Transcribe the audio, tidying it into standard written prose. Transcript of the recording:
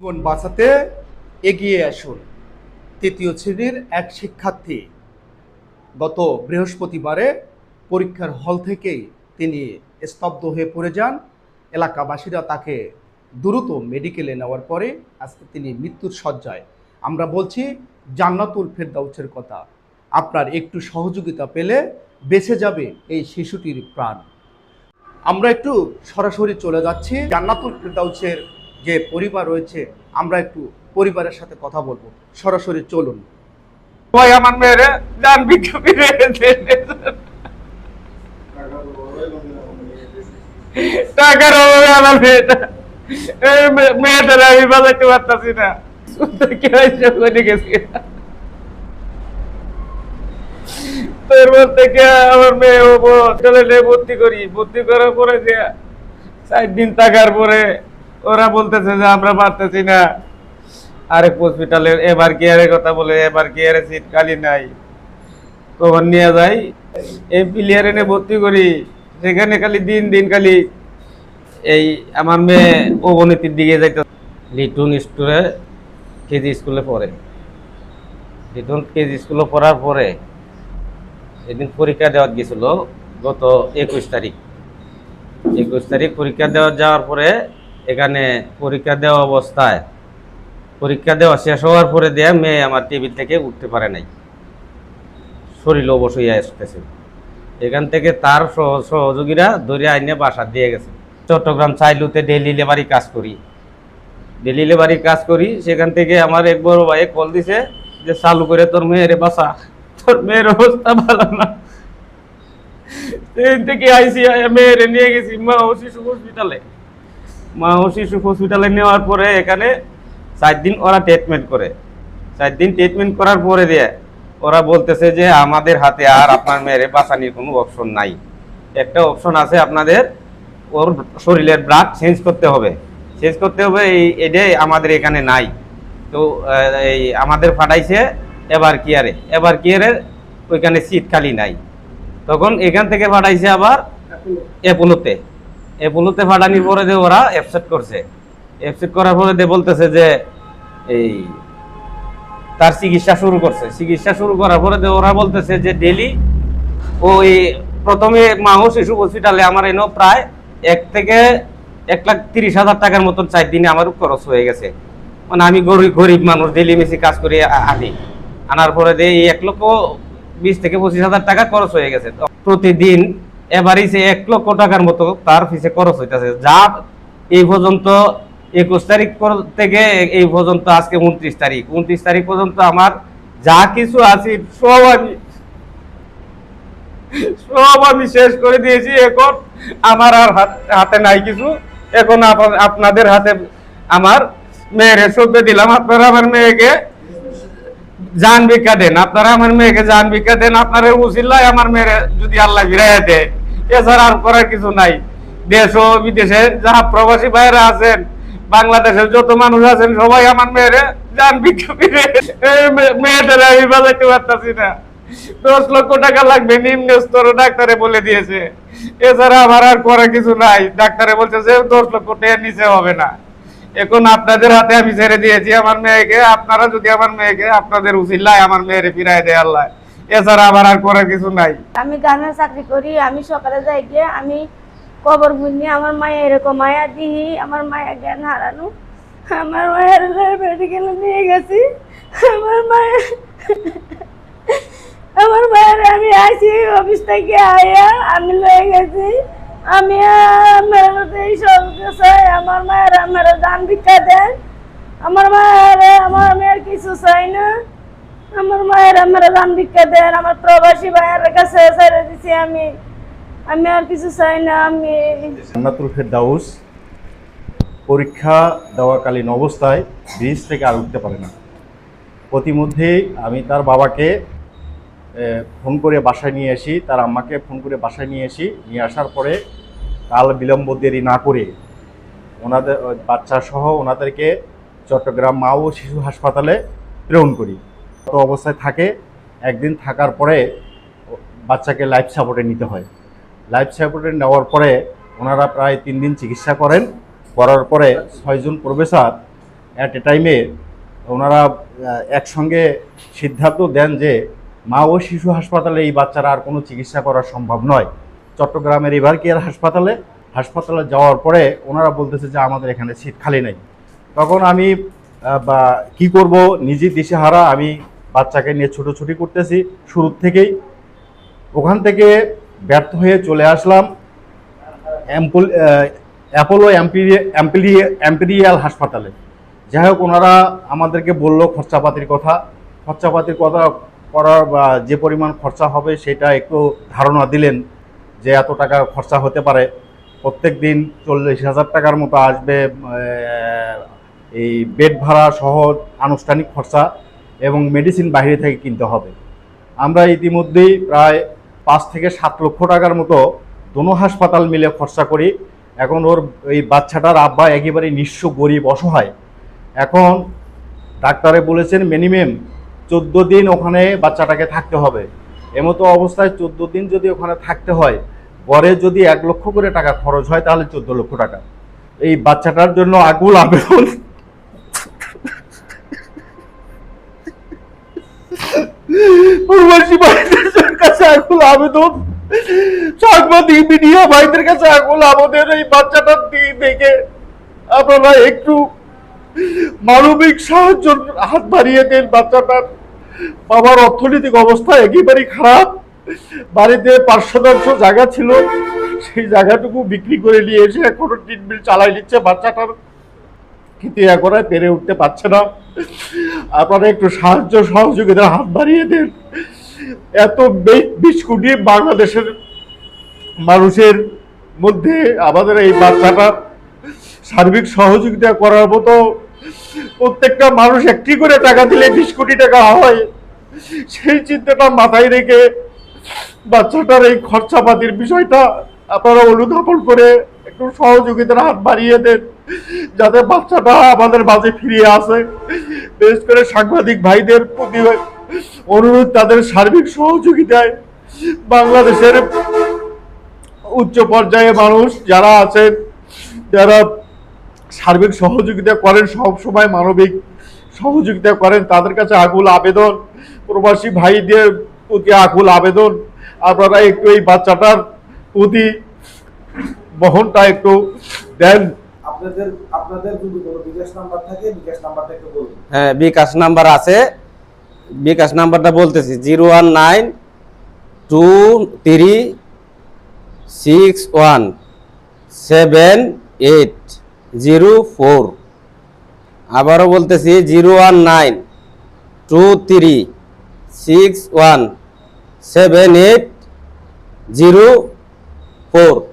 জীবন বাঁচাতে এগিয়ে আসুন। তৃতীয় শ্রেণীর এক শিক্ষার্থী গত বৃহস্পতিবারে পরীক্ষার হল থেকেই তিনি স্তব্ধ হয়ে পড়ে যান। এলাকাবাসীরা তাকে দ্রুত মেডিকেলে নেওয়ার পরে আজকে তিনি মৃত্যুর শয্যায়। আমরা বলছি জান্নাতুল ফেরদাউসের কথা। আপনার একটু সহযোগিতা পেলে বেঁচে যাবে এই শিশুটির প্রাণ। আমরা একটু সরাসরি চলে যাচ্ছি জান্নাতুল ফেরদাউসের যে পরিবার রয়েছে, আমরা একটু পরিবারের সাথে কথা বলবো। সরাসরি চলুন। ভাই আমার মেয়েরে জান বিজ্ঞাপী টাকার অভাবে আমার মেয়েটার আমি বাজাইতে পারতাছি না। তারপর থেকে আমার মেয়ে হসপিটালে ভর্তি করার পরে যে 4 দিন থাকার পরে ওরা বলতেছে যে আমরা পারতেছি না। আরেক হসপিটালের এবার কেয়ারের কথা বলে, এবার কেয়ারে সিট খালি নাই। কখন নিয়ে যাই এমপিলিয়ার এনে ভর্তি করি, সেখানে খালি দিন খালি এই আমার মেয়ে অবনতির দিকে যাইতে। লিটন স্কুলে কেজি স্কুলে পড়ে। লিটন কেজি স্কুলে পড়ার পরে এদিন পরীক্ষা দেওয়া গেছিল গত 21 তারিখ পরীক্ষা দেওয়া যাওয়ার পরে এখানে পরীক্ষা দেওয়া অবস্থায় পরীক্ষা দেওয়া শেষ হওয়ার পরে দেয়া মেয়ে আমার টেবিল থেকে উঠতে পারে নাই, শরীর অবশ হইয়া আসতেছে। এখান থেকে তার সহযোগীরা ধরে আইনে বাসা দিয়ে গেছে। চট্টগ্রাম চাইলুতে ডেলি লেবারি কাজ করি। সেখান থেকে আমার এক বড় ভাই কল দিছে যে চালু করে তোর মেয়েরে বাসা, তোর মেয়ের অবস্থা ভালো না। সেদিন থেকে আইসি মেয়েরে নিয়ে গেছি মা ও শিশু হসপিটালে নেওয়ার পরে এখানে 4 দিন ওরা ট্রিটমেন্ট করে। 4 দিন ট্রিটমেন্ট করার পরে দিয়ে ওরা বলতেছে যে আমাদের হাতে আর আপনার মেয়েরে বাঁচানোর কোনো অপশন নাই। একটা অপশন আছে, আপনাদের ওর শরীরের ব্লাড চেঞ্জ করতে হবে। এটাই আমাদের এখানে নাই। তো এই আমাদের পাঠাইছে এবার কেয়ারের ওইখানে সিট খালি নাই। তখন এখান থেকে পাঠাইছে আবার অ্যাপোলোতে পাঠানোর পরে যে ওরা অ্যাপসেট করার পরে দিয়ে বলতেছে যে এই তার চিকিৎসা শুরু করার পরে ওরা বলতেছে যে ডেলি ওই প্রথমে মা ও শিশু হসপিটালে আমার এনে প্রায় 1 থেকে 1,30,000 টাকার মতন 4 দিনে আমার খরচ হয়ে গেছে। মানে আমি গরিব মানুষ, ডেলি মেসি কাজ করে আনার পরে দিয়ে 1,20,000 থেকে 25,000 টাকা খরচ হয়ে গেছে। প্রতিদিন এবারই 1 লক্ষ টাকার মতো তার ফিসে খরচ হইতেছে। যা এই পর্যন্ত 21 তারিখ থেকে এই পর্যন্ত আজকে 29 তারিখ পর্যন্ত আমার যা কিছু আছে সব আমি শেষ করে দিয়েছি। এখন আমার আর হাতে নাই কিছু। এখন আপনাদের হাতে আমার মেয়েরে সঁপে দিলাম। আপনারা আমার মেয়েকে জান ভিক্ষা দেন, আপনারা উচিল্লায় আমার মেয়েরে যদি আল্লাহ ফিরাইয়া দেয়। এছাড়া আর করার কিছু নাই। দেশ ও বিদেশে যারা প্রবাসী ভাইরা আছেন, বাংলাদেশের যত মানুষ আছেন, সবাই আমার মেয়েরে জান ভিক্ষা মেয়েটারে আমি বাজাইতে পারতাছি না। 10 লক্ষ টাকা লাগবে নিম্ন স্তর ডাক্তারে বলে দিয়েছে। এছাড়া আমার আর করার কিছু নাই। ডাক্তারে বলছে যে 10 লক্ষ টাকার নিচে হবে না। এখন আপনাদের হাতে আমি ছেড়ে দিয়েছি আমার মেয়েকে। আপনারা যদি আমার মেয়েকে আপনাদের উচিল্লায় আমার মেয়েরে ফিরাই দেয় আল্লাহ, এছাড়া আমার আর করার কিছু নাই। আমি গানের চাকরি করি। আমি সকালে যাই গিয়ে আমি কবর বুঝি আমার মায়া এরকম মায়া দিই। আমার মায়া জ্ঞান হারানো, আমার মায়ের মেডিকেলে নিয়ে গেছি। আমার মায়ের আমি আইসি অফিস থেকে আয়া আমি লয়ে গেছি। আমি এই সহযোগিতা চাই। আমার মায়ের আমার দান ভিক্ষা দেন। আমার মেয়ের কিছু চাই না। আমার মায়ের আমার দান ভিক্ষা দেন। আমার প্রবাসী ভাইয়ের কাছে ছেড়ে দিছি আমি আর কিছু চাই না। আমি জান্নাতুল ফেরদাউস পরীক্ষা দেওয়াকালীন অবস্থায় ব্রিজ থেকে আর উঠতে পারে না। প্রতিমধ্যেই আমি তার বাবাকে ফোন করে বাসায় নিয়ে আসি, তার আম্মাকে ফোন করে বাসায় নিয়ে আসার পরে কাল বিলম্ব দেরি না করে ওনাদের বাচ্চা সহ ওনাদেরকে চট্টগ্রাম মা ও শিশু হাসপাতালে প্রেরণ করি। তো অবস্থায় থাকে। একদিন থাকার পরে বাচ্চাকে লাইফ সাপোর্টে নিতে হয়। লাইফ সাপোর্টে নেওয়ার পরে ওনারা প্রায় 3 দিন চিকিৎসা করার পরে 6 জন প্রফেসর অ্যাট এ টাইমে ওনারা একসঙ্গে সিদ্ধান্ত দেন যে মা ও শিশু হাসপাতালে এই বাচ্চারা আর কোনো চিকিৎসা করা সম্ভব নয়। চট্টগ্রামের এভার কেয়ার হাসপাতালে যাওয়ার পরে ওনারা বলতেছে যে আমাদের এখানে সিট খালি নেই। তখন আমি কি করব, নিজে দিশেহারা, আমি বাচ্চাকে নিয়ে ছুটোছুটি করতেছি শুরু থেকেই। ওখান থেকে ব্যর্থ হয়ে চলে আসলাম অ্যাপোলো এম্পেরিয়াল হাসপাতালে। যাই হোক, ওনারা আমাদেরকে বলল খরচাপাতির কথা করার বা যে পরিমাণ খরচা হবে সেটা একটু ধারণা দিলেন যে এত টাকা খরচা হতে পারে। প্রত্যেক দিন 40,000 টাকার মতো আসবে এই বেড ভাড়া সহ আনুষ্ঠানিক খরচা, এবং মেডিসিন বাইরে থেকে কিনতে হবে। আমরা ইতিমধ্যেই প্রায় 5 থেকে 7 লক্ষ টাকার মতো দোনো হাসপাতাল মিলে খরচা করি। এখন ওর এই বাচ্চাটার আব্বা একেবারে নিঃস্ব, গরিব, অসহায়। এখন ডাক্তারে বলেছেন মিনিমাম 14 দিন ওখানে বাচ্চাটাকে থাকতে হবে। এমতো অবস্থায় 14 দিন যদি ওখানে থাকতে হয়, গড়ে যদি 1 লক্ষ করে টাকা খরচ হয় তাহলে 14 লক্ষ টাকা। এই বাচ্চাটার জন্য আকুল আবেদন প্রবাসী ভাইদের কাছে, আকুল আবেদন সাংবাদিক মিডিয়া ভাইদের কাছে, আকুল আমাদের এই বাচ্চাটার দিক দেখে আপনারা একটু মানবিক সাহায্যের হাত বাড়িয়ে দেন। বাচ্চাটার বাবার অর্থনৈতিক অবস্থা একেবারেই খারাপ। বাড়িতে 5 শতাংশ জায়গা ছিল, সেই জায়গাটুকু বিক্রি করে নিয়ে এসে এখনো ট্রিটমেন্ট চালাই নিচ্ছে বাচ্চাটার, কিন্তু এখন পেরে উঠতে পারছে না। আপনারা একটু সাহায্য সহযোগিতার হাত বাড়িয়ে দেন। এত 20 কোটি বাংলাদেশের মানুষের মধ্যে আমাদের এই বাচ্চাটার সার্বিক সহযোগিতা করার মতো প্রত্যেকটা মানুষ একটি করে টাকা দিলে 20 কোটি টাকা হয়। সেই চিন্তাটা মাথায় রেখে বাচ্চাটার এই খরচাপাতির বিষয়টা আপনারা অনুধাবন করে একটু সহযোগিতার হাত বাড়িয়ে দেন, যাতে বাচ্চাটা আমাদের মাঝে ফিরিয়ে আসে। বিশেষ করে সাংবাদিক ভাইদের প্রতি অনুরোধ, তাদের সার্বিক সহযোগিতায় বাংলাদেশের উচ্চ পর্যায়ে মানুষ যারা আছেন, যারা সার্বিক সহযোগিতা করেন, সব সময় মানবিক সহযোগিতা করেন, তাদের কাছে আকুল আবেদন, প্রবাসী ভাইদের প্রতি আকুল আবেদন, আপনারা একটু এই বাচ্চাটার প্রতি বহনটা একটু দেন। আপনাদের যদি কোনো বিকাশ নাম্বার থাকে, বিকাশ নাম্বারটা একটু বলুন। হ্যাঁ, বিকাশ নাম্বার আছে। বিকাশ নাম্বারটা বলতেছি 01923617804। আবারও বলতেছি 01923617804।